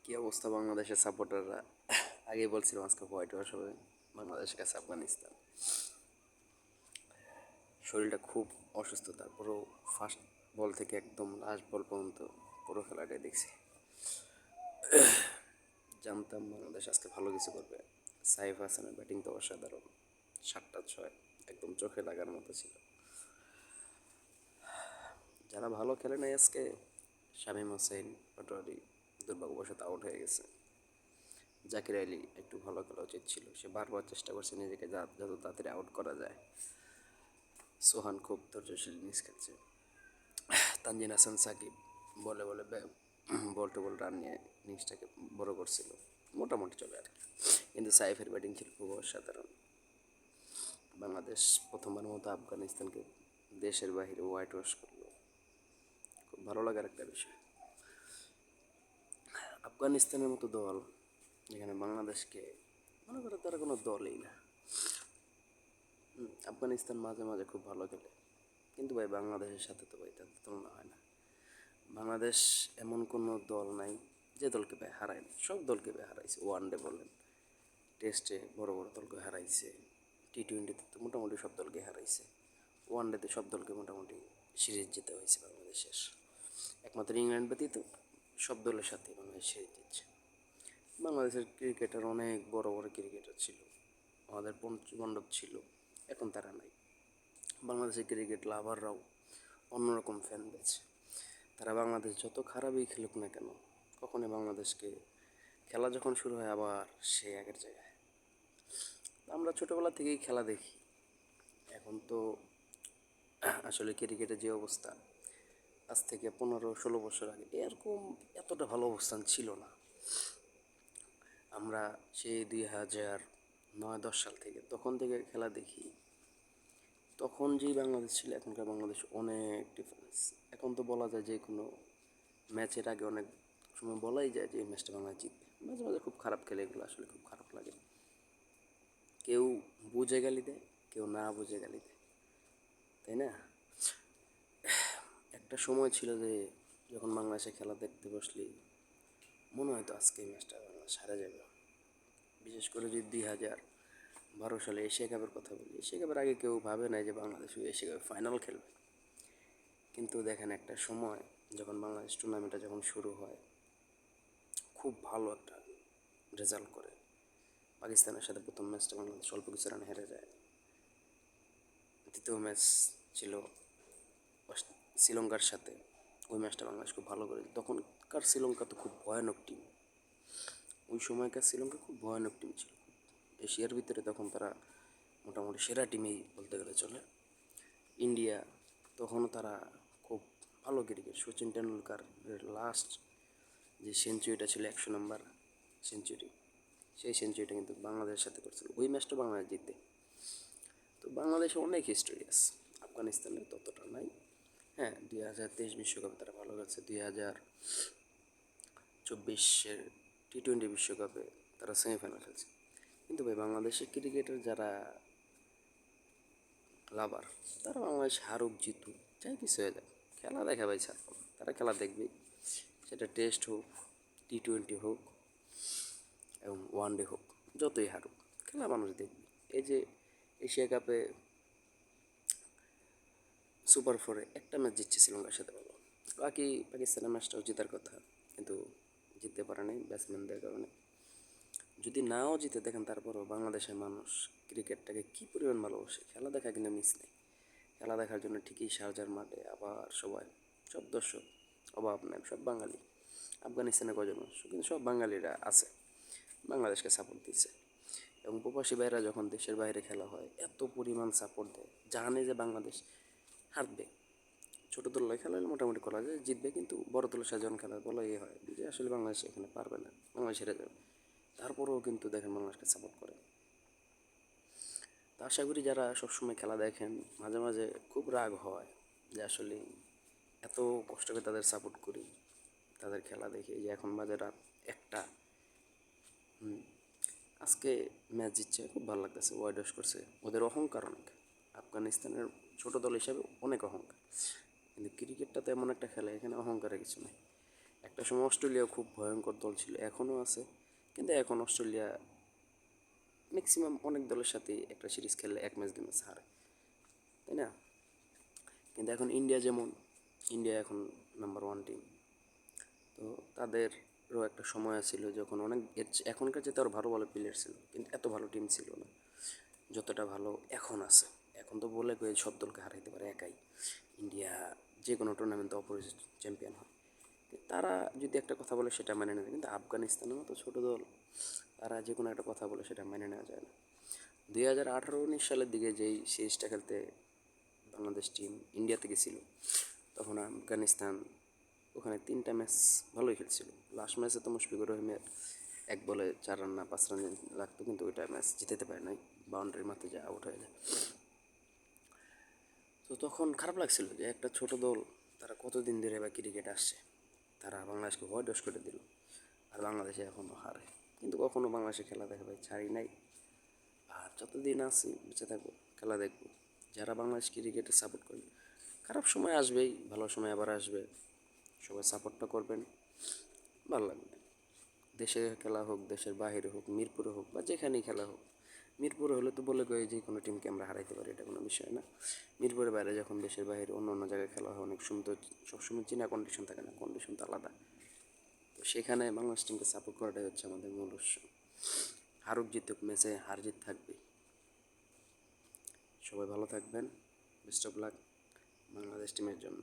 কি অবস্থা বাংলাদেশের সাপোর্টাররা? আগেই বলছিলাম আজকে হোয়াইট ওয়াশ হবে বাংলাদেশের কাছে আফগানিস্তান। শরীরটা খুব অসুস্থ, তারপরেও ফার্স্ট বল থেকে একদম লাস্ট বল পর্যন্ত পুরো খেলাটাই দেখছি। জানতাম বাংলাদেশ আজকে ভালো কিছু করবে। সাইফ হাসানের ব্যাটিং তো অসাধারণ, 7টা 6 একদম চোখে লাগার মতো ছিল। যারা ভালো খেলে নাই আজকে, শামীম হোসেন পাটোয়ারি দুর্ভাগ্যবশত আউট হয়ে গেছে। জাকির আলী একটু ভালো খেলা উচিত ছিল, সে বারবার চেষ্টা করছে নিজেকে যত তাড়াতাড়ি আউট করা যায়। সোহান খুব ধৈর্যশীল ইনিংস খেলছে। তানজিন হাসান সাকিব বলে বলে বল টু বল রান নিয়ে ইনিংসটাকে বড় করছিল, মোটামুটি চলে আর কি। কিন্তু সাইফের ব্যাটিং ছিল খুব অসাধারণ। বাংলাদেশ প্রথমবার মতো আফগানিস্তানকে দেশের বাহিরে হোয়াইট ওয়াশ করলো, খুব ভালো লাগার একটা বিষয়। আফগানিস্তানের মতো দল যেখানে বাংলাদেশকে মনে করে তারা কোনো দলই না। আফগানিস্তান মাঝে মাঝে খুব ভালো খেলে, কিন্তু ভাই বাংলাদেশের সাথে তো ভাই তাদের তুলনা হয় না। বাংলাদেশ এমন কোনো দল নাই যে দলকে ভাই হারায়নি, সব দলকে ভাই হারাইছে। ওয়ান ডে বলেন, টেস্টে বড় বড় দলকে হারাইছে, টি-20তে তো মোটামুটি সব দলকে হারাইছে, ওয়ান ডেতে সব দলকে মোটামুটি সিরিজ জিতে হয়েছে বাংলাদেশের। একমাত্র ইংল্যান্ড ব্যতীত সব দলের সাথে বাংলাদেশ সিরিজ জিতছে। বাংলাদেশের ক্রিকেটার অনেক বড় বড় ক্রিকেটার ছিল, আমাদের পঞ্চপাণ্ডব ছিল, এখন তারা নাই। বাংলাদেশের ক্রিকেট লাভাররাও অন্যরকম ফ্যান বেজ। তারা বাংলাদেশ যত খারাপই খেলুক না কেন, কখনোই বাংলাদেশকে খেলা যখন শুরু হয় আবার সে আগের জায়গায়। আমরা ছোটোবেলা থেকেই খেলা দেখি। এখন তো আসলে ক্রিকেটের যে অবস্থা, আজ থেকে 15-16 বছর আগে এরকম এতটা ভালো অবস্থান ছিল না। আমরা সেই 2009-10 সাল থেকে তখন থেকে খেলা দেখি। তখন যেই বাংলাদেশ ছিল এখনকার বাংলাদেশ অনেক ডিফারেন্স। এখন তো বলা যায় যে কোনো ম্যাচের আগে অনেক সময় বলাই যায় যে এই ম্যাচটা বাংলাদেশ জিতবে। মাঝে মাঝে খুব খারাপ খেলে, এগুলো আসলে খুব খারাপ লাগে। কেউ বুঝে গালি দেয়, কেউ না বুঝে গালি দেয়, তাই না? একটা সময় ছিল যে যখন বাংলাদেশে খেলা দেখতে বসলি মনে হয়তো আজকে এই ম্যাচটা বাংলাদেশ হারা যাবে। বিশেষ করে যদি 2012 সালে এশিয়া কাপের কথা বলি, এশিয়া কাপের আগে কেউ ভাবে নাই যে বাংলাদেশ এশিয়া কাপের ফাইনাল খেলবে। কিন্তু দেখেন একটা সময় যখন বাংলাদেশ টুর্নামেন্টটা যখন শুরু হয়, খুব ভালো একটা রেজাল্ট করে। পাকিস্তানের সাথে প্রথম ম্যাচটা বাংলাদেশ অল্প কিছু রান হেরে যায়। দ্বিতীয় ম্যাচ ছিল শ্রীলঙ্কার সাথে, ওই ম্যাচটা বাংলাদেশ খুব ভালো করে। তখনকার শ্রীলঙ্কা তো খুব ভয়ানক টিম, ওই সময়কার শ্রীলঙ্কা খুব ভয়ানক টিম ছিল। এশিয়ার ভিতরে তখন তারা মোটামুটি সেরা টিমেই বলতে গেলে চলে। ইন্ডিয়া তখনও তারা খুব ভালো ক্রিকেট, সচিন টেন্ডুলকারের লাস্ট যে সেঞ্চুরিটা ছিল 100 নম্বর সেঞ্চুরি, সেই সেঞ্চুরিটা কিন্তু বাংলাদেশের সাথে করছিল। ওই ম্যাচটা বাংলাদেশ জিতে। তো বাংলাদেশে অনেক হিস্টোরি আছে, আফগানিস্তানের ততটা নাই। হ্যাঁ, 2023 বিশ্বকাপে তারা ভালো খেলছে, 2024 টি-20 বিশ্বকাপে তারা সেমিফাইনাল খেলছে। কিন্তু ভাই বাংলাদেশের ক্রিকেটের যারা লাভার, তারা বাংলাদেশ হারুক জিতুক যাই কিছু হয়ে যায়, খেলা দেখা ভাই ছাড়বো না। তারা খেলা দেখবে, সেটা টেস্ট হোক, টি-20 হোক এবং ওয়ান ডে হোক, যতই হারুক খেলা মানুষ দেখবে। এই যে এশিয়া কাপে সুপার 4-এ একটা ম্যাচ জিতছে শ্রীলঙ্কার সাথে, ভালো। বাকি পাকিস্তানের ম্যাচটাও জেতার কথা, কিন্তু জিততে পারে নাই ব্যাটসম্যানদের কারণে। যদি নাও জিতে দেখেন, তারপরও বাংলাদেশের মানুষ ক্রিকেটটাকে কী পরিমাণ ভালোবাসে। খেলা দেখা কিন্তু মিস নেই, খেলা দেখার জন্য ঠিকই শারজার মাঠে আবার সবাই, সব দর্শক, অভাব নেই, সব বাঙালি। আফগানিস্তানে কজন মানুষ, কিন্তু সব বাঙালিরা আছে, বাংলাদেশকে সাপোর্ট দিচ্ছে। এবং প্রবাসী ভাইরা যখন দেশের বাইরে খেলা হয় এত পরিমাণ সাপোর্ট দেয়, জানে যে বাংলাদেশ হারবে। ছোটো দলের খেলা হলে মোটামুটি করা যায় জিতবে, কিন্তু বড় দলের সাথে যখন খেলা বলা হয় যে আসলে বাংলাদেশ এখানে পারবে না, বাংলাদেশ হেরে যাবে, তারপরেও কিন্তু দেখেন বাংলাদেশকে সাপোর্ট করে। তা আশা করি যারা সবসময় খেলা দেখেন, মাঝে মাঝে খুব রাগ হয় যে আসলে এত কষ্ট করে তাদের সাপোর্ট করি, তাদের খেলা দেখি যে এখন বাজে রাত 1টা, আজকে ম্যাচ জিতছে, খুব ভালো লাগতেছে। ওয়াইড ওয়াশ করছে, ওদের অহংকার অনেক। আফগানিস্তানের ছোট দল হিসাবে অনেক অহংকার, কিন্তু ক্রিকেটটা তো এমন একটা খেলা, এখানে অহংকারের কিছু নেই। একটা সময় অস্ট্রেলিয়া খুব ভয়ঙ্কর দল ছিল, এখনও আছে, কিন্তু এখন অস্ট্রেলিয়া ম্যাক্সিমাম অনেক দলের সাথে একটা সিরিজ খেললে 1 ম্যাচ 2 ম্যাচ হারে, তাই না? কিন্তু এখন ইন্ডিয়া যেমন, ইন্ডিয়া এখন নাম্বার 1 টিম। তো তাদেরও একটা সময় ছিল যখন অনেক এখনকার যেতে আরও ভালো ভালো প্লেয়ার ছিল, কিন্তু এত ভালো টিম ছিল না যতটা ভালো এখন আছে। এখন তো বলে কয়ে সব দলকে হারাইতে পারে একাই, ইন্ডিয়া যে কোনো টুর্নামেন্টে অপরিচিত চ্যাম্পিয়ন হয়। তারা যদি একটা কথা বলে সেটা মেনে নেয়, কিন্তু আফগানিস্তানের মতো ছোটো দল, তারা যে কোনো একটা কথা বলে সেটা মেনে নেওয়া যায় না। 2018-19 সালের দিকে যেই সিরিজটা খেলতে বাংলাদেশ টিম ইন্ডিয়াতে গেছিল, তখন আফগানিস্তান ওখানে 3টা ম্যাচ ভালোই খেলছিল। লাস্ট ম্যাচে তো মুশফিকুর রহিমের 1 বলে 4 রান না 5 রান লাগতো, কিন্তু ওইটা ম্যাচ জিতাতে পারে নাই, বাউন্ডারির মাথায় যা আউট হয়ে যায়। তো তখন খারাপ লাগছিল যে একটা ছোট দল, তারা কতদিন ধরে বা ক্রিকেট আসছে, তারা বাংলাদেশকে হোয়াইট করে দিল, আর বাংলাদেশে এখনও হারে। কিন্তু কখনো বাংলাদেশে খেলা দেখা ভাই ছাড়ি নাই, আর যতদিন আছি বেঁচে থাকবো খেলা দেখবো। যারা বাংলাদেশ ক্রিকেটে সাপোর্ট করেন, খারাপ সময় আসবেই, ভালো সময় আবার আসবে, সবাই সাপোর্টটা করবেন, ভালো লাগবে। দেশে খেলা হোক, দেশের বাইরে হোক, মিরপুরে হোক বা যেখানেই খেলা হোক, মিরপুরে হলে তো বলে কয়ে যে কোনো টিমকে আমরা হারাইতে পারি, এটা কোনো বিষয় না। মিরপুরের বাইরে যখন দেশের বাইরে অন্য অন্য জায়গায় খেলা হয়, অনেক সুন্দর, সবসময় চেনা কন্ডিশন থাকে না, কন্ডিশন তো আলাদা। তো সেখানে বাংলাদেশ টিমকে সাপোর্ট করাটাই হচ্ছে আমাদের মূল উৎস। হারুক জিতুক ম্যাচে হার জিত থাকবে। সবাই ভালো থাকবেন, বেস্ট অফ লাক বাংলাদেশ টিমের জন্য।